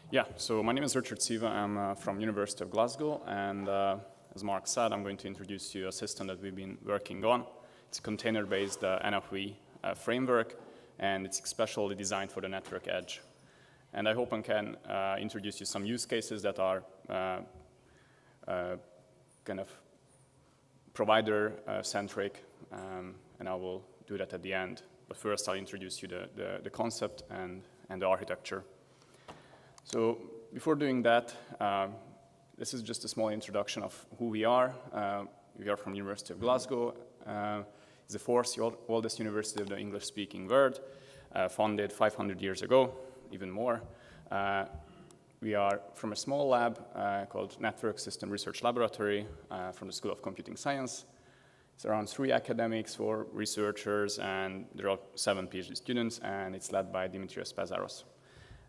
Yeah, so my name is Richard Cziva. I'm from University of Glasgow, and as Mark said, I'm going to introduce you a system that we've been working on. It's a container-based NFV framework, and it's especially designed for the network edge. And I hope I can introduce you some use cases that are kind of provider-centric, and I will do that at the end. But first, I'll introduce you the concept and the architecture. So before doing that, this is just a small introduction of who we are. We are from University of Glasgow. It's the fourth oldest university of the English-speaking world, founded 500 years ago, even more. We are from a small lab called Network System Research Laboratory from the School of Computing Science. It's around 3 academics, 4 researchers, and there are 7 PhD students, and it's led by Dimitrios Pezaros.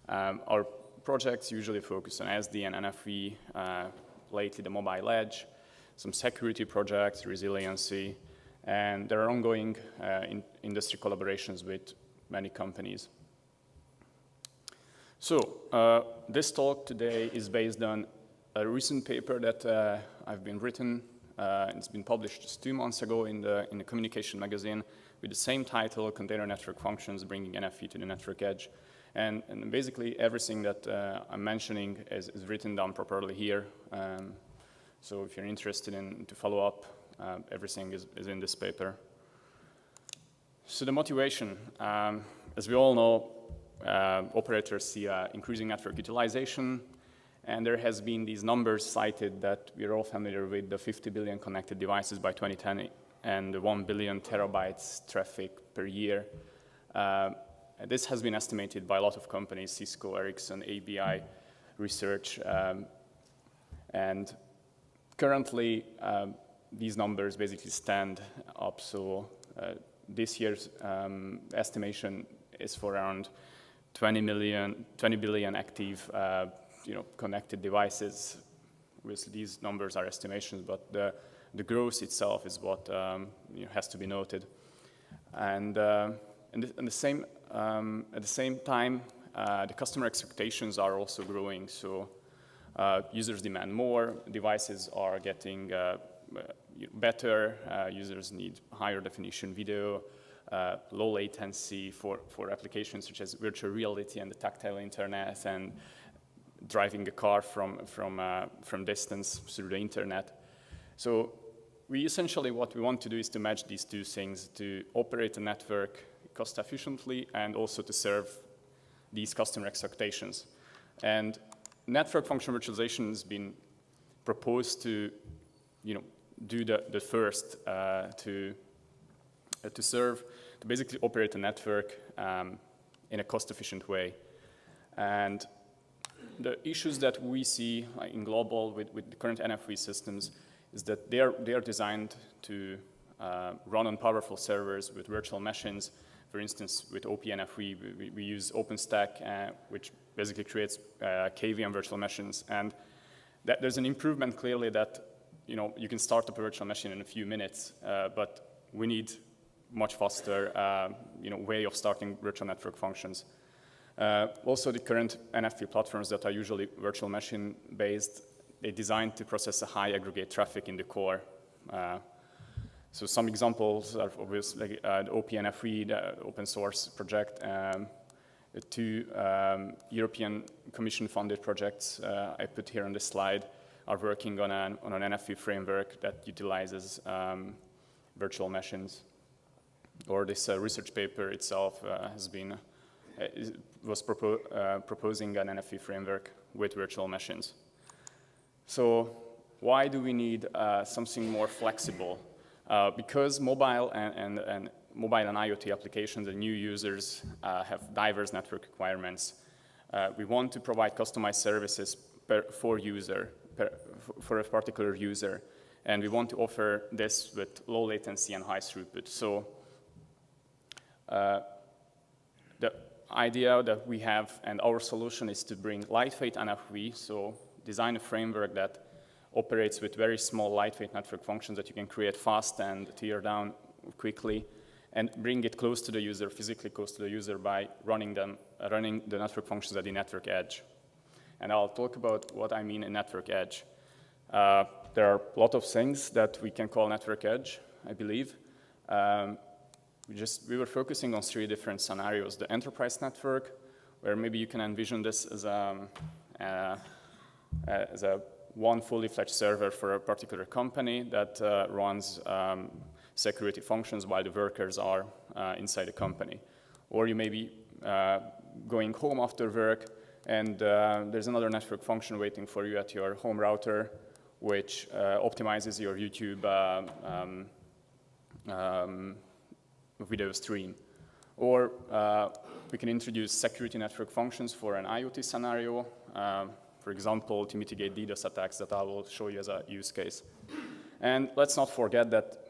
Our projects usually focus on SDN NFV, lately the mobile edge, some security projects, resiliency, and there are ongoing industry collaborations with many companies. So this talk today is based on a recent paper that I've been written. It's been published just 2 months ago in the Communication magazine with the same title, Container Network Functions Bringing NFV to the Network Edge. And basically everything that I'm mentioning is written down properly here. So if you're interested to follow up, everything is in this paper. So the motivation, as we all know, operators see increasing network utilization, and there has been these numbers cited that we're all familiar with, the 50 billion connected devices by 2010 and the 1 billion terabytes traffic per year. This has been estimated by a lot of companies, Cisco, Ericsson, ABI Research, and currently these numbers basically stand up. So this year's estimation is for around 20 billion active connected devices. Obviously, these numbers are estimations, but the growth itself is what has to be noted. And at the same time, the customer expectations are also growing. So users demand more, devices are getting better, users need higher definition video, low latency for applications such as virtual reality and the tactile internet and driving a car from distance through the internet. So what we want to do is to match these 2 things, to operate a network cost efficiently and also to serve these customer expectations. And network function virtualization has been proposed to do the first to basically operate a network in a cost-efficient way. And the issues that we see in global with the current NFV systems is that they are designed to run on powerful servers with virtual machines. For instance, with OPNFV, we use OpenStack, which basically creates KVM virtual machines. And there's an improvement clearly that you can start up a virtual machine in a few minutes, but we need much faster way of starting virtual network functions. Also, the current NFV platforms that are usually virtual machine based, they're designed to process a high aggregate traffic in the core. So some examples are obviously the OPNFV, the open source project, the 2 European Commission funded projects I put here on this slide are working on an NFV framework that utilizes virtual machines. Or this research paper itself was proposing an NFV framework with virtual machines. So why do we need something more flexible? Because mobile and IoT applications and new users have diverse network requirements. We want to provide customized services for a particular user, and we want to offer this with low latency and high throughput. So the idea that we have and our solution is to bring lightweight NFV, so design a framework that operates with very small lightweight network functions that you can create fast and tear down quickly, and bring it close to the user, physically close to the user by running the network functions at the network edge. And I'll talk about what I mean in network edge. There are a lot of things that we can call network edge, I believe. We were focusing on 3 different scenarios. The enterprise network, where maybe you can envision this as a one fully fledged server for a particular company that runs security functions while the workers are inside the company. Or you may be going home after work, and there's another network function waiting for you at your home router, which optimizes your YouTube video stream. Or we can introduce security network functions for an IoT scenario, for example, to mitigate DDoS attacks that I will show you as a use case. And let's not forget that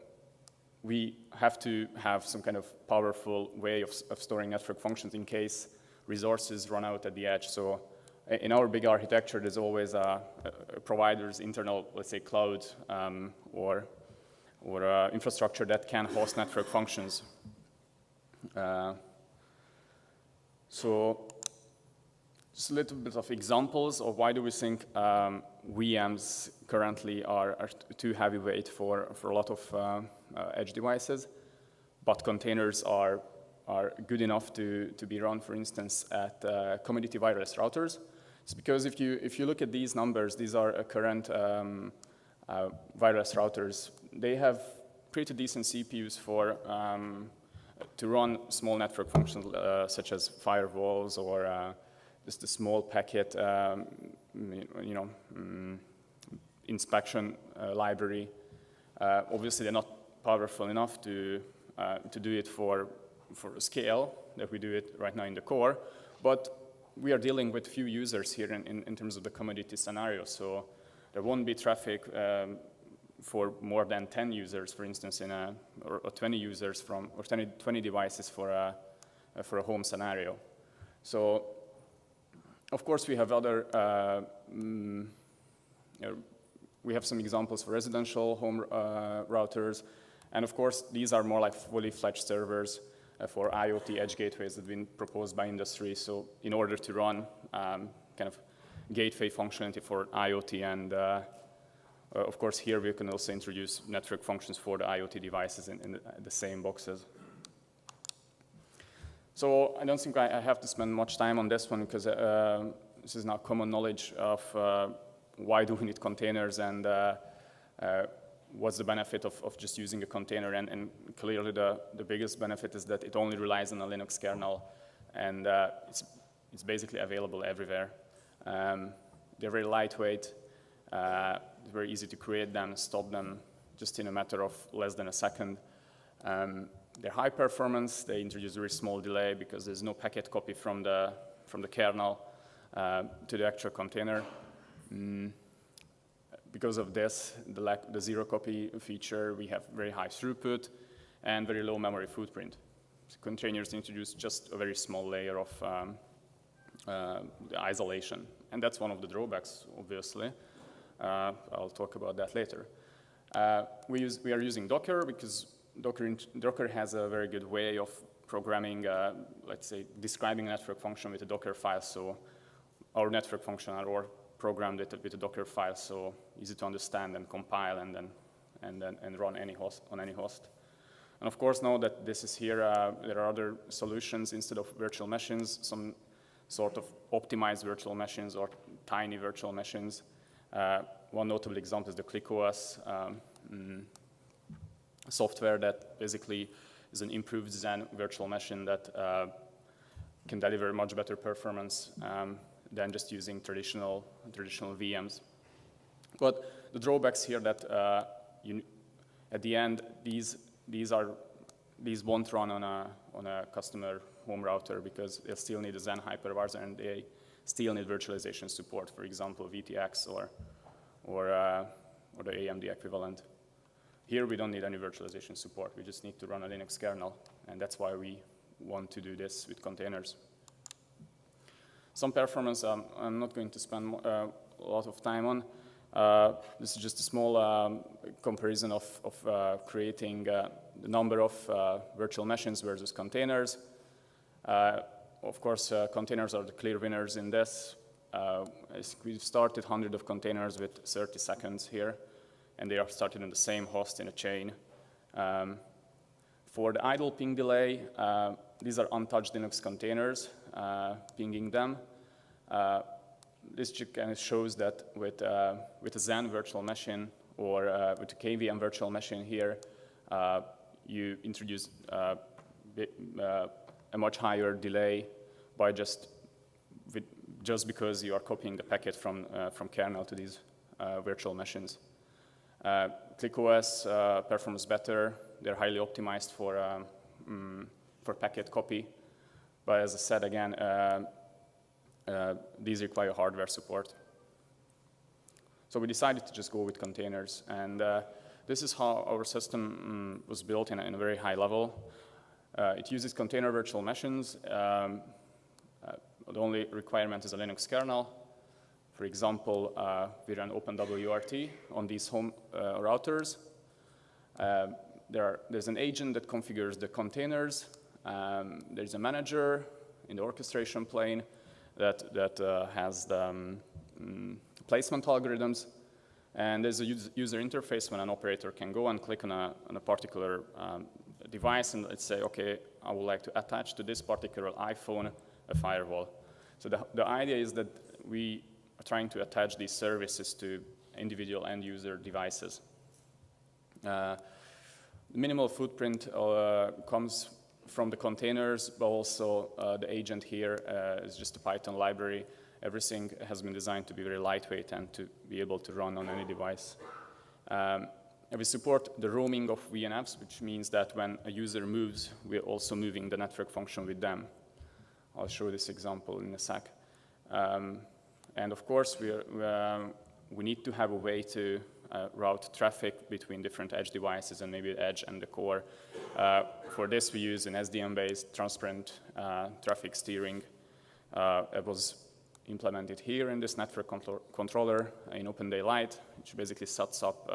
we have to have some kind of powerful way of storing network functions in case resources run out at the edge. So in our big architecture, there's always a provider's internal, let's say, cloud or infrastructure that can host network functions. So just a little bit of examples of why do we think VMs currently are too heavyweight for a lot of edge devices, but containers are good enough to be run, for instance, at commodity wireless routers. It's because if you look at these numbers, these are current wireless routers. They have pretty decent CPUs to run small network functions such as firewalls or just a small packet, inspection library. Obviously, they're not powerful enough to do it for scale that we do it right now in the core, but we are dealing with few users here in terms of the commodity scenario, so there won't be traffic for more than 10 users, for instance, or 20 users or 20 devices for a home scenario. So, of course, we have other. We have some examples for residential home routers, and of course, these are more like fully fledged servers for IoT edge gateways that have been proposed by industry. So, in order to run kind of gateway functionality for IoT, and of course, here we can also introduce network functions for the IoT devices in the same boxes. So I don't think I have to spend much time on this one because this is now common knowledge of why do we need containers and what's the benefit of just using a container. And clearly the biggest benefit is that it only relies on a Linux kernel, and it's basically available everywhere. They're very lightweight, it's very easy to create them, stop them just in a matter of less than a second. They're high performance. They introduce a very small delay because there's no packet copy from the kernel to the actual container. Because of this, the zero copy feature, we have very high throughput and very low memory footprint. So containers introduce just a very small layer of the isolation, and that's one of the drawbacks, obviously. I'll talk about that later. We are using Docker because Docker has a very good way of programming, let's say, describing a network function with a Docker file. So our network function are programmed with a Docker file, so easy to understand and compile and run on any host. And of course, now that this is here, there are other solutions instead of virtual machines, some sort of optimized virtual machines or tiny virtual machines. One notable example is the ClickOS software that basically is an improved Zen virtual machine that can deliver much better performance than just using traditional VMs. But the drawbacks here that at the end these won't run on a customer home router because they'll still need a Zen hypervisor and they still need virtualization support, for example, VTX or the AMD equivalent. Here we don't need any virtualization support. We just need to run a Linux kernel, and that's why we want to do this with containers. Some performance I'm not going to spend a lot of time on. This is just a small comparison of creating the number of virtual machines versus containers. Of course, containers are the clear winners in this. we've started hundreds of containers with 30 seconds here, and they are started in the same host in a chain. For the idle ping delay, these are untouched Linux containers, pinging them. This kind of shows that with a Xen virtual machine or with a KVM virtual machine here, you introduce a much higher delay by just because you are copying the packet from kernel to these virtual machines. ClickOS performs better. They're highly optimized for packet copy. But as I said again, these require hardware support. So we decided to just go with containers. And this is how our system was built in a very high level. It uses container virtual machines. The only requirement is a Linux kernel. For example, we run OpenWRT on these home routers. There's an agent that configures the containers. There's a manager in the orchestration plane that has the placement algorithms. And there's a user interface when an operator can go and click on a particular device and let's say, okay, I would like to attach to this particular iPhone a firewall. So the idea is that we are trying to attach these services to individual end user devices. The minimal footprint comes from the containers, but also the agent here is just a Python library. Everything has been designed to be very lightweight and to be able to run on any device. And we support the roaming of VNFs, which means that when a user moves, we're also moving the network function with them. I'll show this example in a sec. And of course, we need to have a way to route traffic between different edge devices and maybe edge and the core. For this, we use an SDN-based transparent traffic steering. It was implemented here in this network controller in OpenDaylight, which basically sets up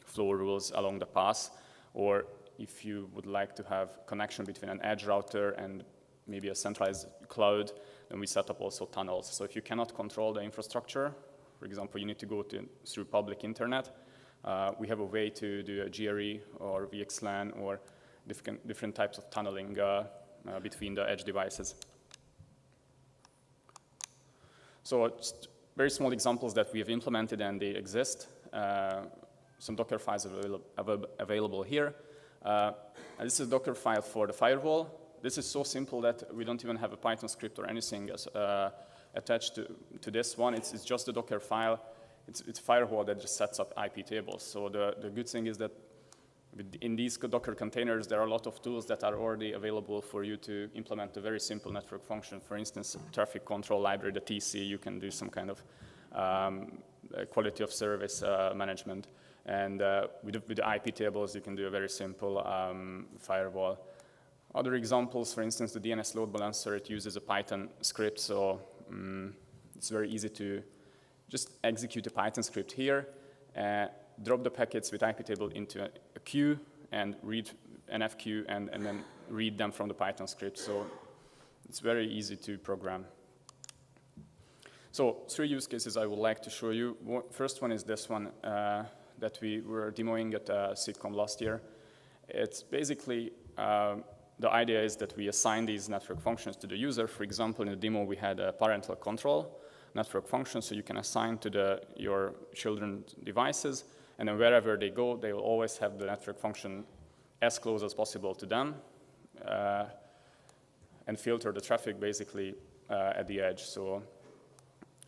flow rules along the path. Or if you would like to have connection between an edge router and maybe a centralized cloud, then we set up also tunnels. So if you cannot control the infrastructure, for example, you need to go through public internet, we have a way to do a GRE or VXLAN or different types of tunneling between the edge devices. So just very small examples that we have implemented and they exist. Some Docker files are available here. This is a Docker file for the firewall. This is so simple that we don't even have a Python script or anything attached to this one. It's just a Docker file. It's a firewall that just sets up IP tables. So the good thing is that in these Docker containers, there are a lot of tools that are already available for you to implement a very simple network function. For instance, traffic control library, the TC, you can do some kind of quality of service management. And with the IP tables, you can do a very simple firewall. Other examples, for instance, the DNS load balancer, it uses a Python script, so it's very easy to just execute a Python script here, drop the packets with IP table into a queue, and read NF queue, and then read them from the Python script. So it's very easy to program. So 3 use cases I would like to show you. First one is this one that we were demoing at SITCOM last year. It's basically the idea is that we assign these network functions to the user. For example, in the demo, we had a parental control network function, so you can assign to your children's devices, and then wherever they go, they will always have the network function as close as possible to them, and filter the traffic basically at the edge. So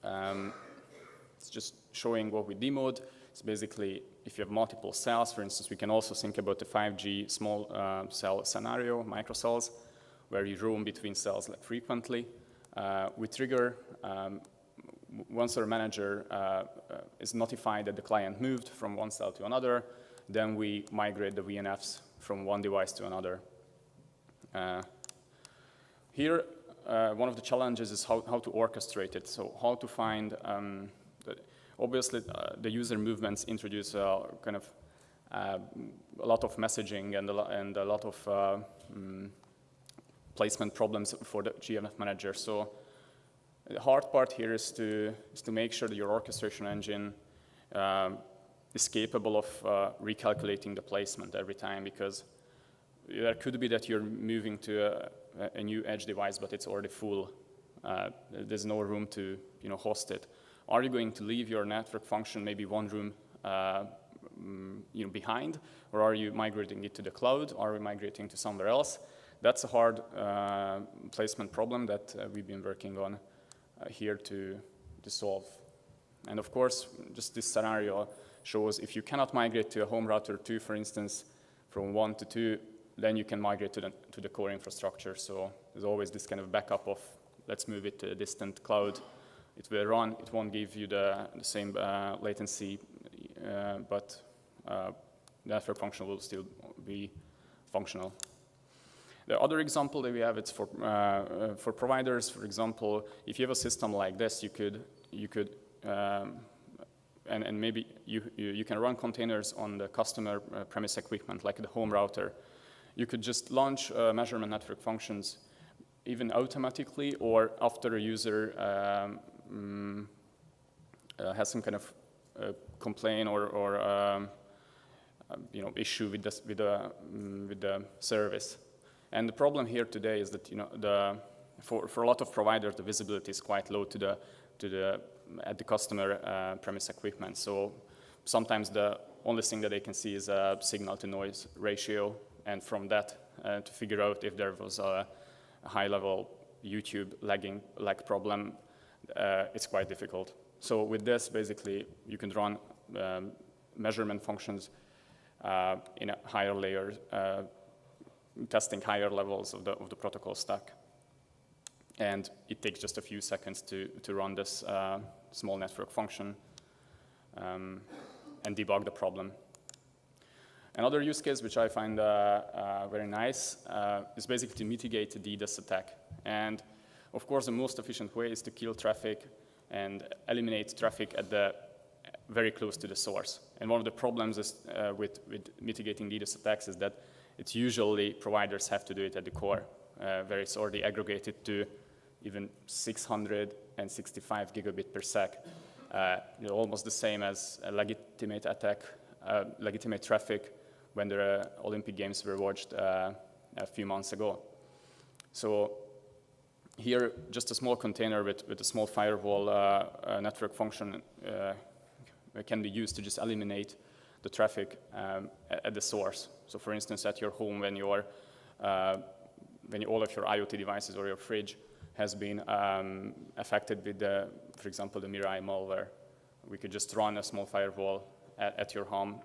it's just showing what we demoed. It's basically, if you have multiple cells, for instance, we can also think about the 5G small cell scenario, microcells, where you roam between cells like frequently. We trigger, once our manager is notified that the client moved from one cell to another, then we migrate the VNFs from one device to another. Here, one of the challenges is how to orchestrate it. So how to find obviously, the user movements introduce kind of a lot of messaging and a lot of placement problems for the GNF manager. So The hard part here is to make sure that your orchestration engine is capable of recalculating the placement every time, because there could be that you're moving to a new edge device, but it's already full. There's no room to host it. Are you going to leave your network function maybe one room behind, or are you migrating it to the cloud? Are we migrating to somewhere else? That's a hard placement problem that we've been working on here to solve. And of course, just this scenario shows if you cannot migrate to a home router 2, for instance, from 1 to 2, then you can migrate to the core infrastructure. So there's always this kind of backup of, let's move it to a distant cloud. It will run, it won't give you the same latency, but the network function will still be functional. The other example that we have, it's for providers. For example, if you have a system like this, you could and maybe you can run containers on the customer premise equipment, like the home router. You could just launch measurement network functions even automatically, or after a user has some kind of complaint or issue with the service. And the problem here today is that for a lot of providers, the visibility is quite low at the customer premise equipment. So sometimes the only thing that they can see is a signal to noise ratio, and from that to figure out if there was a high-level YouTube lag problem, it's quite difficult. So with this, basically, you can run measurement functions in a higher layer, testing higher levels of the protocol stack. And it takes just a few seconds to run this small network function and debug the problem. Another use case which I find very nice is basically to mitigate the DDoS attack. And of course, the most efficient way is to kill traffic and eliminate traffic very close to the source. And one of the problems is, with mitigating DDoS attacks is that it's usually providers have to do it at the core, where it's already aggregated to even 665 gigabit per sec. Almost the same as a legitimate attack, legitimate traffic when the Olympic Games were watched a few months ago. So here, just a small container with a small firewall network function can be used to just eliminate the traffic at the source. So for instance, at your home, when all of your IoT devices or your fridge has been affected with, for example, the Mirai malware, we could just run a small firewall at your home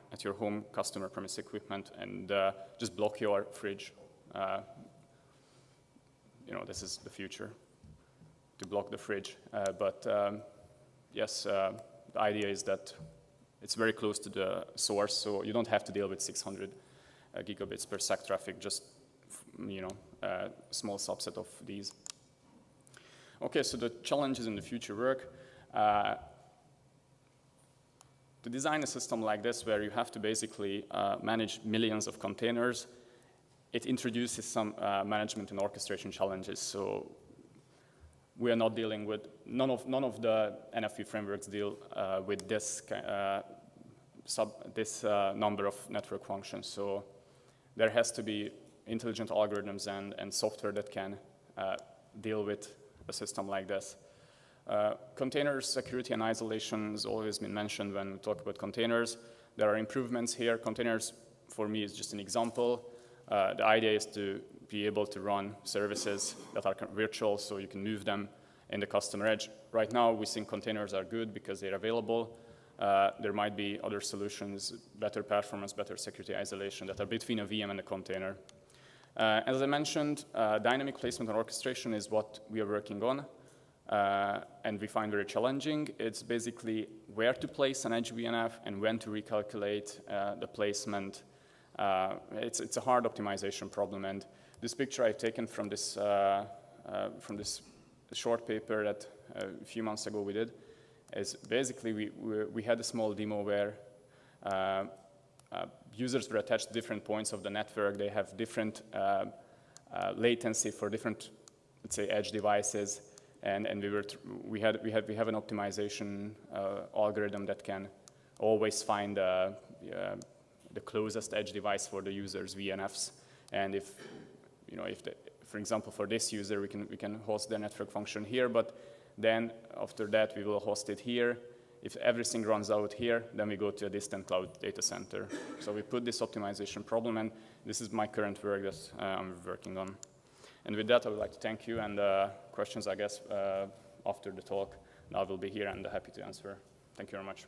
customer premise equipment and just block your fridge. This is the future, to block the fridge. Yes, the idea is that it's very close to the source, so you don't have to deal with 600 gigabits per sec traffic, just a small subset of these. Okay, so the challenges in the future work. To design a system like this, where you have to basically manage millions of containers, it introduces some management and orchestration challenges. So we are not dealing with, none of the NFV frameworks deal with this number of network functions. So there has to be intelligent algorithms and software that can deal with a system like this. Container security and isolation has always been mentioned when we talk about containers. There are improvements here. Containers, for me, is just an example. The idea is to be able to run services that are virtual, so you can move them in the customer edge. Right now, we think containers are good because they're available. There might be other solutions, better performance, better security isolation, that are between a VM and a container. As I mentioned, dynamic placement and orchestration is what we are working on. And we find very challenging. It's basically where to place an edge VNF and when to recalculate the placement. It's a hard optimization problem, and this picture I've taken from this short paper that a few months ago we did is basically we had a small demo where users were attached to different points of the network. They have different latency for different, let's say, edge devices. and we have an optimization algorithm that can always find the closest edge device for the user's VNFs, and if for example, for this user, we can host the network function here, but then after that we will host it here. If everything runs out here, then we go to a distant cloud data center. So we put this optimization problem, and this is my current work that I'm working on. And with that, I would like to thank you, and questions, I guess, after the talk, I will be here and happy to answer. Thank you very much.